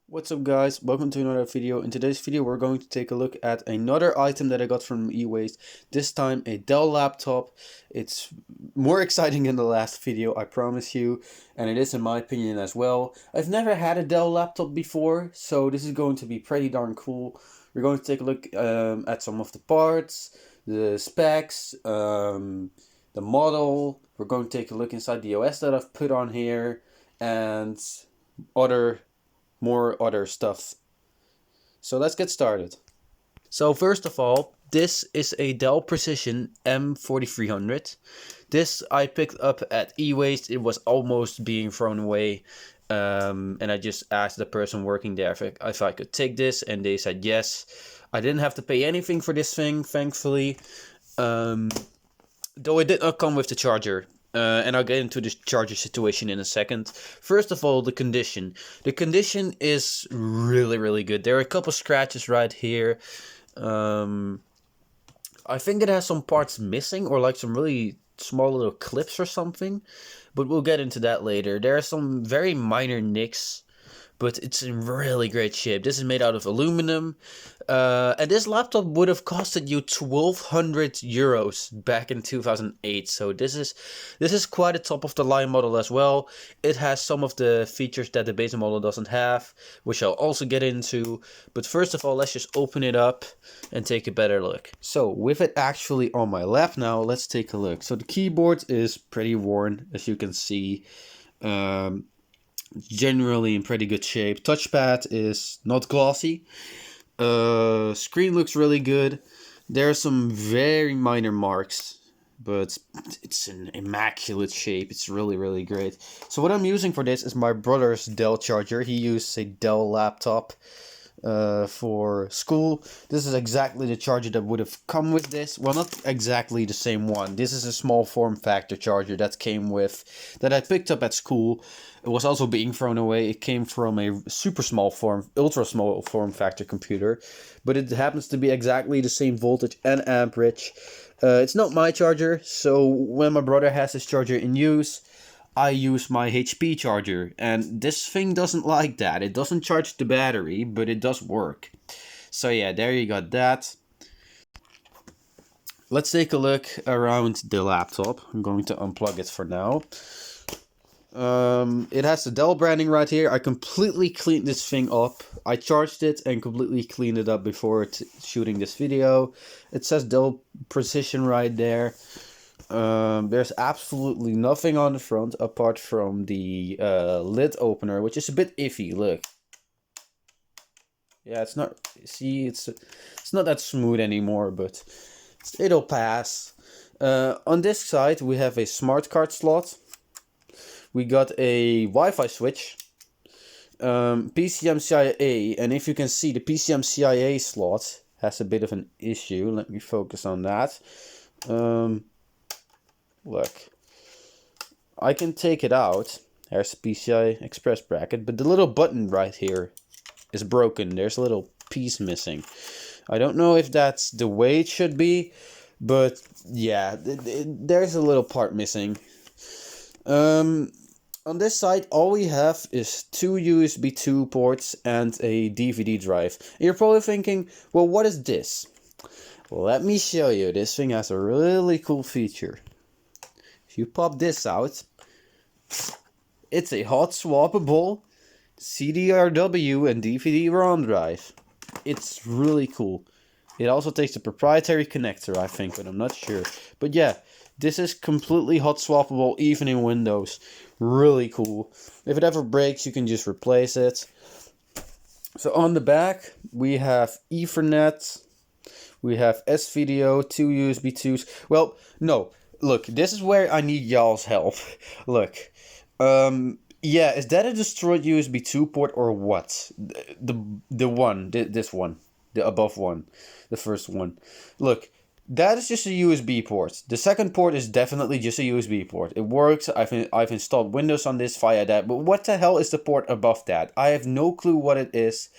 What's up guys, welcome to another video. In today's video we're going to take a look at another item that I got from eWaste. This time a Dell laptop. It's more exciting than the last video, I promise you, and it is in my opinion as well. I've never had a Dell laptop before, so this is going to be pretty darn cool. We're going to take a look at some of the parts, the specs, the model. We're going to take a look inside the OS that I've put on here, and more other stuff. So let's get started. So first of all, this is a Dell Precision M4300. This I picked up at eWaste. It was almost being thrown away. And I just asked the person working there if I could take this, and they said yes. I didn't have to pay anything for this thing, thankfully. Though it did not come with the charger. And I'll get into the charger situation in a second. First of all, the condition. The condition is really good. There are a couple scratches right here. I think it has some parts missing, or like some really small little clips or something. But we'll get into that later. There are some very minor nicks, but it's in really great shape. This is made out of aluminum, and this laptop would have costed you 1,200 euros back in 2008. So this is quite a top of the line model as well. It has some of the features that the base model doesn't have, which I'll also get into. But first of all, let's just open it up and take a better look. So with it actually on my lap now, let's take a look. So the keyboard is pretty worn, as you can see. Generally in pretty good shape. Touchpad is not glossy. Screen looks really good. There are some very minor marks, but it's in immaculate shape. It's really great. So what I'm using for this is my brother's Dell charger. He used a Dell laptop for school. This is exactly the charger that would have come with this. Well, not exactly the same one. This is a small form factor charger that came with, that I picked up at school. It was also being thrown away. It came from a ultra small form factor computer, but it happens to be exactly the same voltage and amperage. It's not my charger, so when my brother has his charger in use, I use my HP charger, and this thing doesn't like that. It doesn't charge the battery, but it does work. So yeah, there you got that. Let's take a look around the laptop. I'm going to unplug it for now. It has the Dell branding right here. I completely cleaned this thing up. I charged it and completely cleaned it up before shooting this video. It says Dell Precision right there. There's absolutely nothing on the front apart from the lid opener, which is a bit iffy. Look, yeah, it's not. See, it's not that smooth anymore, but it'll pass. On this side, we have a smart card slot. We got a Wi-Fi switch, PCMCIA, and if you can see, the PCMCIA slot has a bit of an issue. Let me focus on that. Look, I can take it out. There's the PCI Express bracket, but the little button right here is broken. There's a little piece missing. I don't know if that's the way it should be, but yeah, there's a little part missing. On this side, all we have is two USB 2 ports and a DVD drive. And you're probably thinking, well, what is this? Well, let me show you. This thing has a really cool feature. If you pop this out, it's a hot swappable CDRW and DVD ROM drive. It's really cool. It also takes a proprietary connector, I think, but I'm not sure. But yeah, this is completely hot swappable, even in Windows. Really cool. If it ever breaks, you can just replace it. So on the back, we have Ethernet. We have SVDO, two USB 2s. Well, no. Look, this is where I need y'all's help. Look. Yeah, is that a destroyed USB 2 port or what? The one, this one. The above one. The first one. Look. That is just a USB port. The second port is definitely just a USB port. It works. I've installed Windows on this via that. But what the hell is the port above that? I have no clue what it is.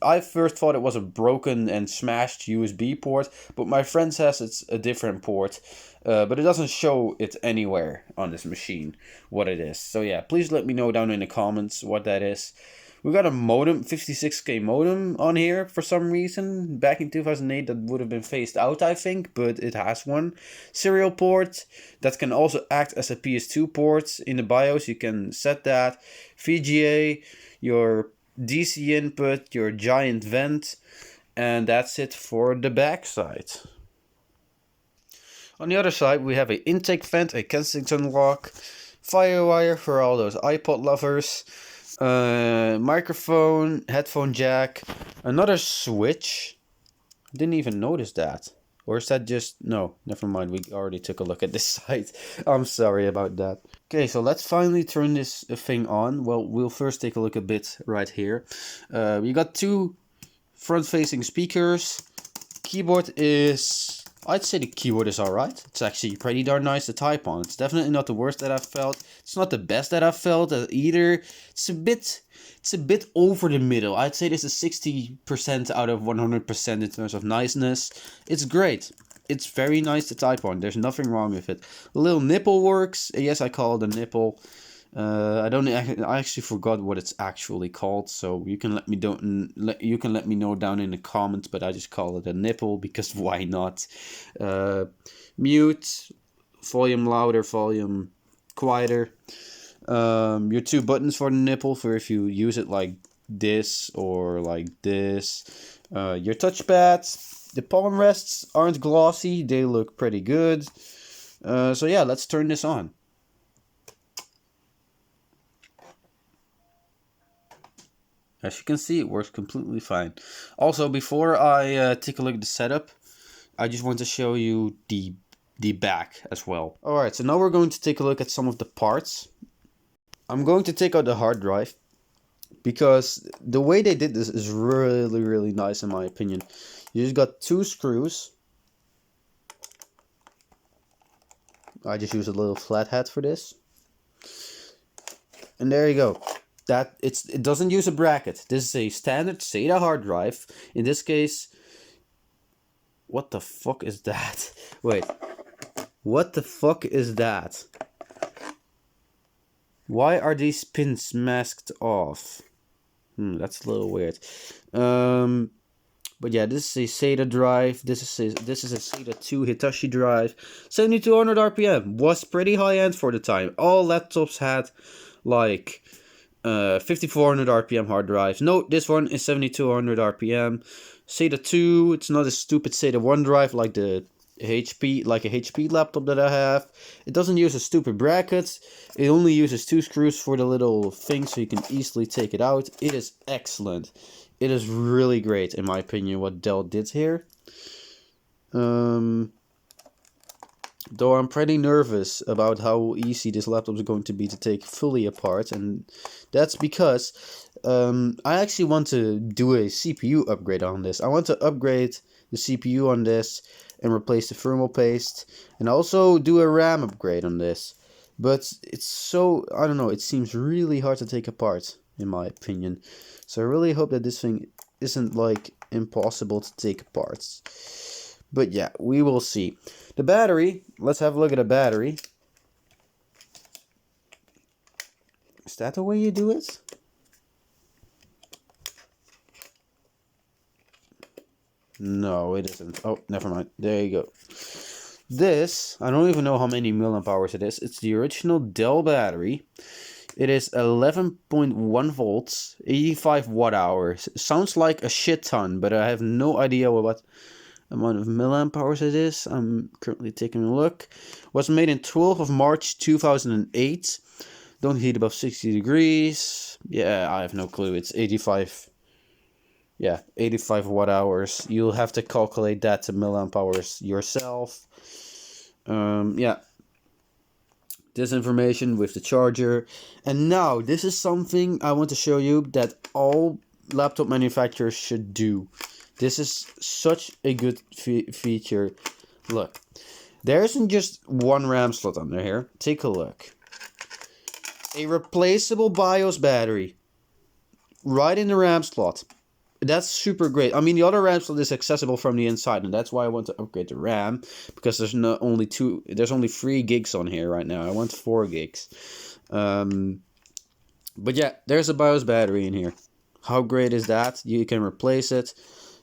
I first thought it was a broken and smashed USB port, but my friend says it's a different port. But it doesn't show it anywhere on this machine what it is. So yeah, please let me know down in the comments what that is. We got a modem, 56K modem on here for some reason. Back in 2008 that would have been phased out, I think, but it has one. Serial port that can also act as a PS2 port. In the BIOS you can set that. VGA, your DC input, your giant vent, and that's it for the back side. On the other side we have an intake vent, a Kensington lock, firewire for all those iPod lovers, microphone, headphone jack, another switch. Didn't even notice that. Or is that just... No, never mind. We already took a look at this side. I'm sorry about that. Okay, so let's finally turn this thing on. Well, we'll first take a look a bit right here. We got two front-facing speakers. Keyboard is... I'd say the keyboard is alright. It's actually pretty darn nice to type on. It's definitely not the worst that I've felt. It's not the best that I've felt either. It's a bit over the middle. I'd say this is 60% out of 100% in terms of niceness. It's great. It's very nice to type on. There's nothing wrong with it. A little nipple works. Yes, I call it a nipple. I actually forgot what it's actually called, so you can let me know down in the comments, but I just call it a nipple because why not? Mute, volume louder, volume quieter. Your two buttons for the nipple for if you use it like this or like this. Your touchpads. The palm rests aren't glossy, they look pretty good. So yeah, let's turn this on. As you can see, it works completely fine. Also, before I take a look at the setup, I just want to show you the back as well. Alright, so now we're going to take a look at some of the parts. I'm going to take out the hard drive, because the way they did this is really, really nice in my opinion. You just got two screws. I just use a little flathead for this. And there you go. It doesn't use a bracket. This is a standard SATA hard drive. In this case, what the fuck is that? Wait, what the fuck is that? Why are these pins masked off? That's a little weird. But yeah, this is a SATA drive. This is a SATA 2 Hitachi drive. 7200 RPM was pretty high end for the time. All laptops had like 5400 RPM hard drives. Note, this one is 7200 RPM. SATA 2, it's not a stupid SATA 1 drive like a HP laptop that I have. It doesn't use a stupid bracket. It only uses two screws for the little thing so you can easily take it out. It is excellent. It is really great in my opinion what Dell did here. Though I'm pretty nervous about how easy this laptop is going to be to take fully apart, and that's because I actually want to do a CPU upgrade on this. I want to upgrade the CPU on this and replace the thermal paste, and also do a RAM upgrade on this. But it's so, I don't know, it seems really hard to take apart in my opinion. So I really hope that this thing isn't like impossible to take apart. But yeah, we will see. The battery, let's have a look at the battery. Is that the way you do it? No, it isn't. Oh, never mind. There you go. This, I don't even know how many milliamp hours it is. It's the original Dell battery. It is 11.1 volts, 85 watt hours. Sounds like a shit ton, but I have no idea what amount of milliamp hours it is. I'm currently taking a look. Was made in 12th of March 2008. Don't heat above 60 degrees. Yeah, I have no clue. It's 85. Yeah, 85 watt hours. You'll have to calculate that to milliamp hours yourself. Yeah. This information with the charger. And now, this is something I want to show you that all laptop manufacturers should do. This is such a good feature. Look, there isn't just one RAM slot under here. Take a look. A replaceable BIOS battery right in the RAM slot. That's super great. I mean, the other RAM slot is accessible from the inside, and that's why I want to upgrade the RAM, because there's only 3 gigs on here right now. I want 4 gigs. But yeah, there's a BIOS battery in here. How great is that? You can replace it.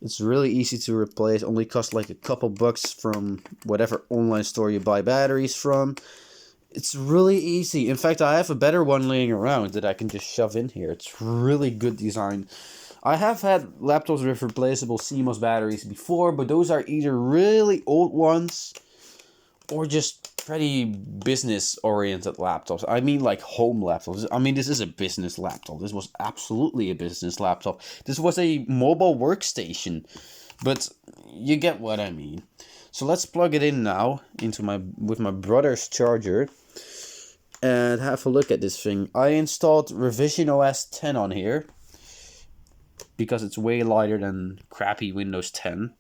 It's really easy to replace. Only costs like a couple bucks from whatever online store you buy batteries from. It's really easy. In fact, I have a better one laying around that I can just shove in here. It's really good design. I have had laptops with replaceable CMOS batteries before, but those are either really old ones or just pretty business-oriented laptops. I mean, like home laptops. I mean, this is a business laptop. This was absolutely a business laptop. This was a mobile workstation, but you get what I mean. So let's plug it in now with my brother's charger and have a look at this thing. I installed Revision OS 10 on here because it's way lighter than crappy Windows 10.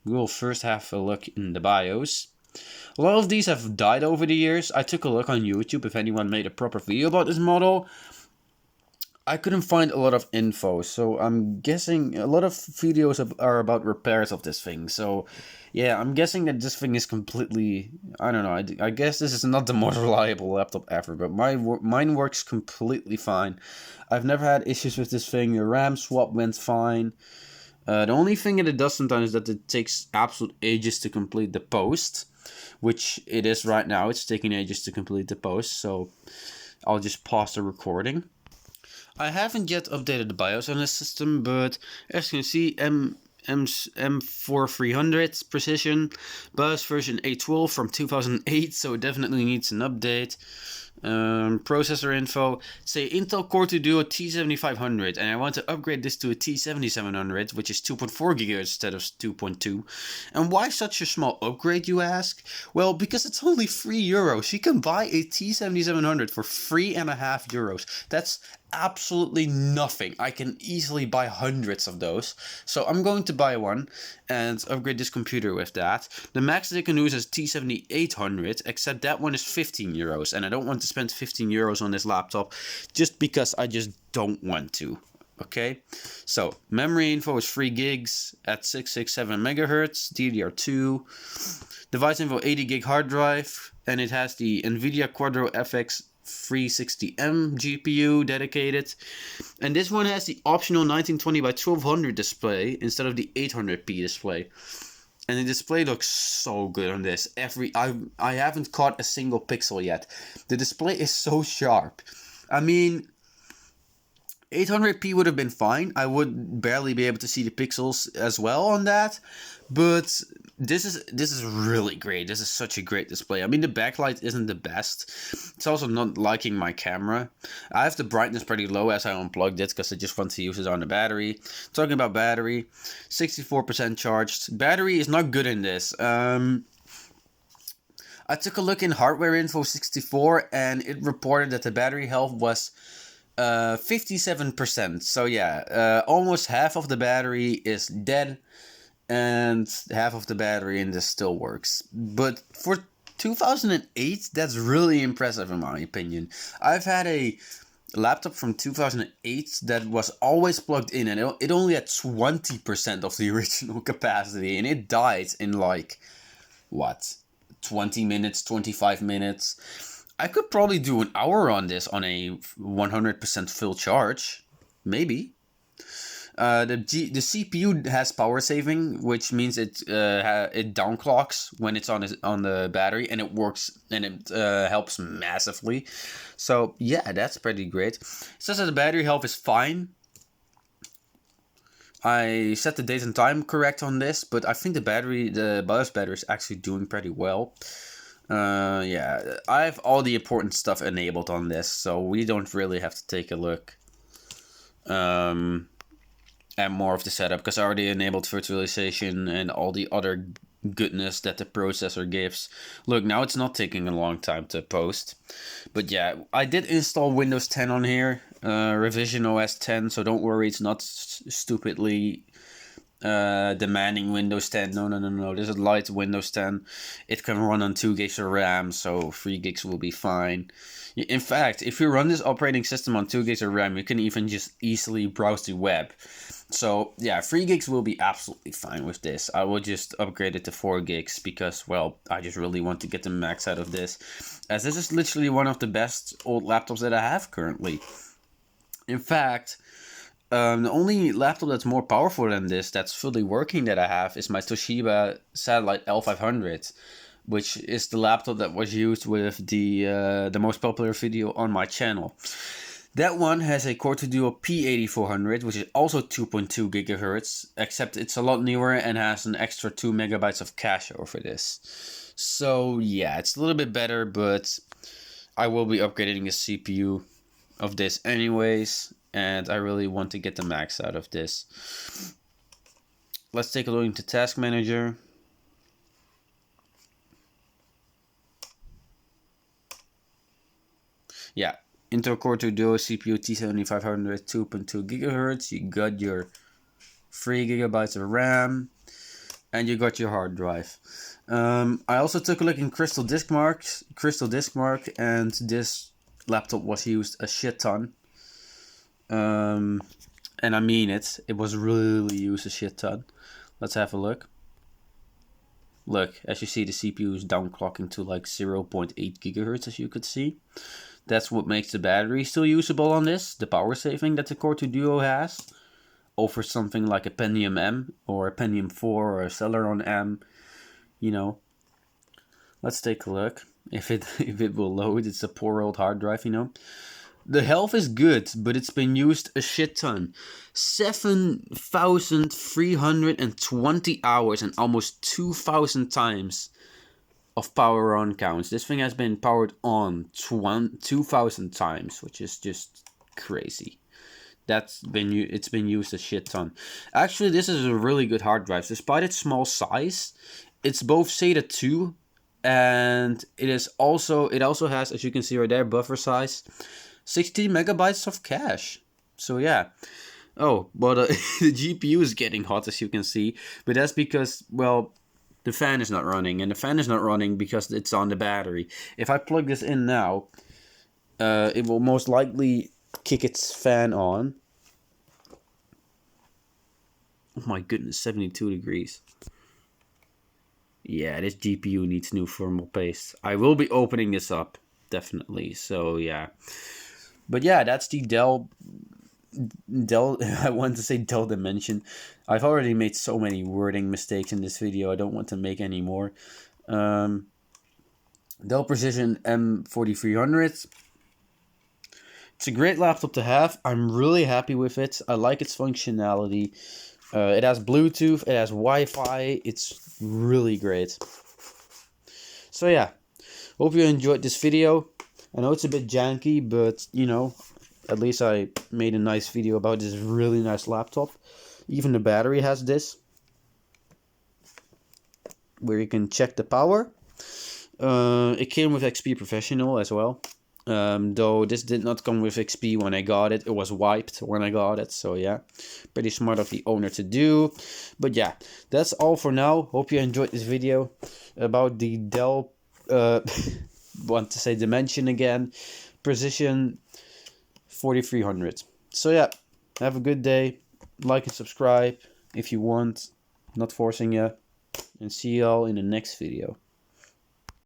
We will first have a look in the BIOS. A lot of these have died over the years. I took a look on YouTube if anyone made a proper video about this model. I couldn't find a lot of info, so I'm guessing a lot of videos are about repairs of this thing. So, yeah, I'm guessing that this thing is completely, I don't know, I guess this is not the most reliable laptop ever, but mine works completely fine. I've never had issues with this thing. The RAM swap went fine. The only thing that it does sometimes is that it takes absolute ages to complete the post, which it is right now. It's taking ages to complete the post, so I'll just pause the recording. I haven't yet updated the BIOS on this system, but as you can see, M4300 Precision, BIOS version 812 from 2008, so it definitely needs an update. Processor info, say Intel Core 2 Duo T7500, and I want to upgrade this to a T7700, which is 2.4 GHz instead of 2.2. And why such a small upgrade, you ask? Well, because it's only €3. You can buy a T7700 for €3.50. That's absolutely nothing. I can easily buy hundreds of those. So I'm going to buy one and upgrade this computer with that. The max they can use is T7800, except that one is €15, and I don't want to spend €15 on this laptop just because I just don't want to. Okay, so memory info is 3 gigs at 667 megahertz, DDR2. Device info 80 gig hard drive, and it has the NVIDIA Quadro FX 360M GPU dedicated, and this one has the optional 1920 by 1200 display instead of the 800p display, and the display looks so good on this. I haven't caught a single pixel yet. The display is so sharp. I mean, 800p would have been fine. I would barely be able to see the pixels as well on that, but this is really great. This is such a great display. I mean, the backlight isn't the best. It's also not liking my camera. I have the brightness pretty low as I unplugged it because I just want to use it on the battery. Talking about battery, 64% charged. Battery is not good in this. I took a look in Hardware Info 64 and it reported that the battery health was 57%. So yeah, almost half of the battery is dead and half of the battery in this still works. But for 2008, that's really impressive in my opinion. I've had a laptop from 2008 that was always plugged in, and it only had 20% of the original capacity, and it died in like, what, 20 minutes, 25 minutes. I could probably do an hour on this on a 100% full charge, maybe. The CPU has power saving, which means it downclocks when it's on the battery, and it works, and it helps massively. So yeah, that's pretty great. It says that the battery health is fine. I set the date and time correct on this, but I think the BIOS battery is actually doing pretty well. Yeah, I have all the important stuff enabled on this, so we don't really have to take a look at more of the setup, because I already enabled virtualization and all the other goodness that the processor gives. Look, now it's not taking a long time to post. But yeah, I did install Windows 10 on here, Revision OS 10, so don't worry, it's not stupidly demanding Windows 10. No. This is light Windows 10. It can run on 2 gigs of RAM, so 3 gigs will be fine. In fact, if you run this operating system on 2 gigs of RAM, you can even just easily browse the web. So yeah, 3 gigs will be absolutely fine with this. I will just upgrade it to 4 gigs because, well, I just really want to get the max out of this, as this is literally one of the best old laptops that I have currently. In fact, The only laptop that's more powerful than this, that's fully working, that I have, is my Toshiba Satellite L500, which is the laptop that was used with the most popular video on my channel. That one has a Core 2 Duo P8400, which is also 2.2 gigahertz, except it's a lot newer and has an extra 2 megabytes of cache over this. So yeah, it's a little bit better, but I will be upgrading the CPU of this anyways, and I really want to get the max out of this. Let's take a look into Task Manager. Yeah, Intel Core 2 Duo CPU T7500 2.2 gigahertz. You got your 3 gigabytes of RAM, and you got your hard drive. I also took a look in Crystal Disk Mark, and this laptop was used a shit ton. And I mean it. It was really used a shit ton. Let's have a look. Look, as you see, the CPU is downclocking to like 0.8 gigahertz, as you could see. That's what makes the battery still usable on this, the power saving that the Core 2 Duo has, over something like a Pentium M or a Pentium 4 or a Celeron M, you know. Let's take a look if it will load. It's a poor old hard drive, you know. The health is good, but it's been used a shit ton. 7,320 hours and almost 2,000 times of power on counts. This thing has been powered on 2,000 times, which is just crazy. It's been used a shit ton. Actually, this is a really good hard drive. Despite its small size, it's both SATA 2, and it also has, as you can see right there, buffer size, 16 megabytes of cache. So yeah. Oh, but the GPU is getting hot, as you can see, but that's because, well, the fan is not running, and the fan is not running because it's on the battery. If I plug this in now, it will most likely kick its fan on. Oh my goodness, 72 degrees. Yeah, this GPU needs new thermal paste. I will be opening this up, definitely, so yeah. But yeah, that's the Dell, I want to say Dell Dimension. I've already made so many wording mistakes in this video, I don't want to make any more. Dell Precision M4300. It's a great laptop to have. I'm really happy with it. I like its functionality. It has Bluetooth, it has Wi-Fi. It's really great. So yeah, hope you enjoyed this video. I know it's a bit janky, but you know, at least I made a nice video about this really nice laptop. Even the battery has this, where you can check the power. It came with XP Professional as well. Though this did not come with XP when I got it. It was wiped when I got it. So yeah, pretty smart of the owner to do. But yeah, that's all for now. Hope you enjoyed this video about the Dell, want to say Dimension again, Precision 4300. So yeah, have a good day. Like and subscribe if you want. Not forcing you. And see y'all in the next video.